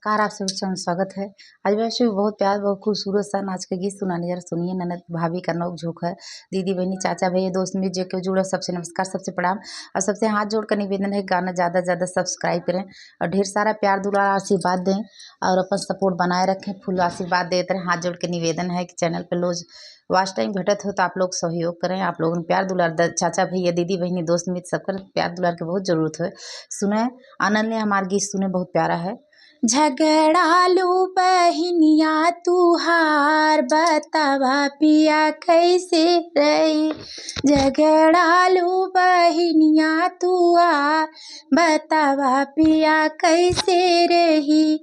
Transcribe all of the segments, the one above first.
नमस्कार, आप सभी का स्वागत है। आज वैसे भी बहुत प्यार बहुत खूबसूरत सा नाच का गीत सुनाने जरा सुनिए। ननद भाभी का नोक झोंक है, दीदी बहनी चाचा भैया दोस्त मित्र जो के जुड़े सबसे नमस्कार, सबसे प्रणाम और सबसे हाथ जोड़ कर निवेदन है गाना ज़्यादा से ज़्यादा सब्सक्राइब करें और ढेर सारा प्यार दुलार आशीर्वाद दें और अपन सपोर्ट बनाए रखें। फुल आशीर्वाद देते रहें। हाथ जोड़ के निवेदन है कि चैनल पर रोज वॉच टाइम घटत हो तो आप लोग सहयोग करें। आप लोगों ने प्यार दुलार चाचा भैया दीदी बहनी दोस्त मित्र सबका प्यार दुलार की बहुत ज़रूरत है। सुने आनंद ले हमारा गीत सुने, बहुत प्यारा है। झगड़ालू बहिनिया तुहार बतावा पिया कैसे रही। झगड़ालू बहिनिया तुहार बतावा पिया कैसे रही।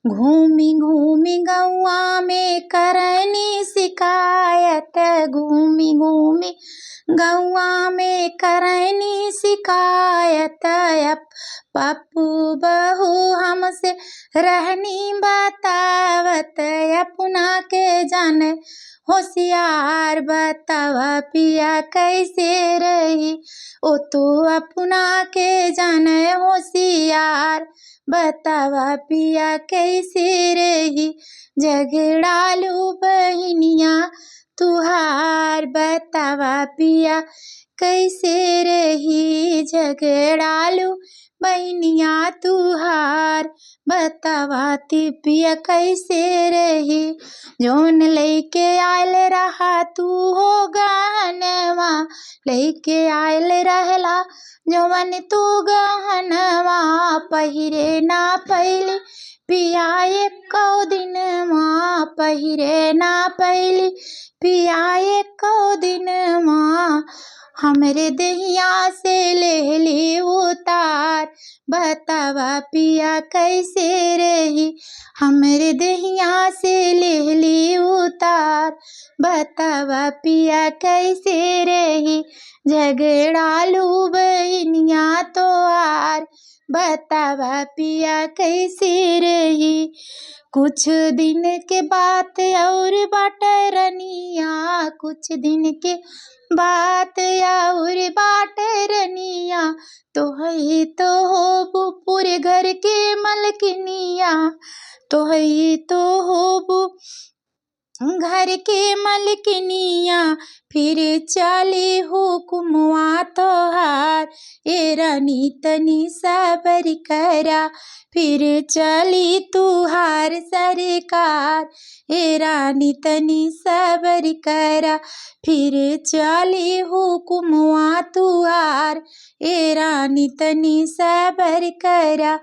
घूमी घूमी गौआ में करनी शिकायत, घूमी घूमी गौआ में करनी शिकायत। अब पप्पू बहू हमसे रहनी बतावत, अपना के जाने होशियार बतावा पिया कैसे रही। ओ तो अपना के जाने होशियार बतावा पिया कैसे रही। झगड़ालू बहिनिया तुहार बतावा पिया कैसे रही। झगड़ालू बहिनिया तुहार बतावा पिया कैसे रही। जोन लेके आयल रहा तू हो गहनवा, लेके आयल रहला जवन तू गहनवा। पहिरे ना पैली पिया एको दिनवा, पहिरे ना पैली पिया एको दिनवा। हमरे दहिया से लेहली उतार बतावा पिया कैसे रही। हमरे दहिया से लेहली उतार बतावा पिया कैसे रही। झगड़ालू बहिनिया तोहार बतावा पिया कैसे रही। कुछ दिन के बात और बाटरनिया, कुछ दिन के बात और बाटरनिया। तो है तो हो पूरे घर के मलकिनिया, तो है तो हो घर के मलकिनिया। फिर चली हुकुमवा तोहार ए रानी तनी सबर करा। फिर चली तुहार सरकार ए रानी तनी सबर करा। फिर चली हुकुमवा तुहार ए रानी तनी सबर करा।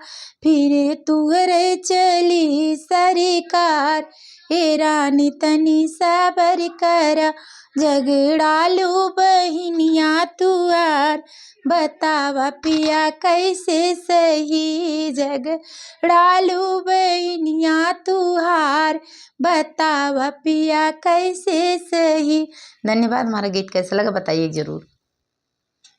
फिर तुहरे चली सरकार ए रानी तनी सबर करा। झगड़ालू बहिनिया तुहार बतावा पिया कैसे सही। झगड़ालू बहिनिया तुहार बतावा पिया कैसे सही। धन्यवाद। हमारा गीत कैसा लगा बताइए जरूर।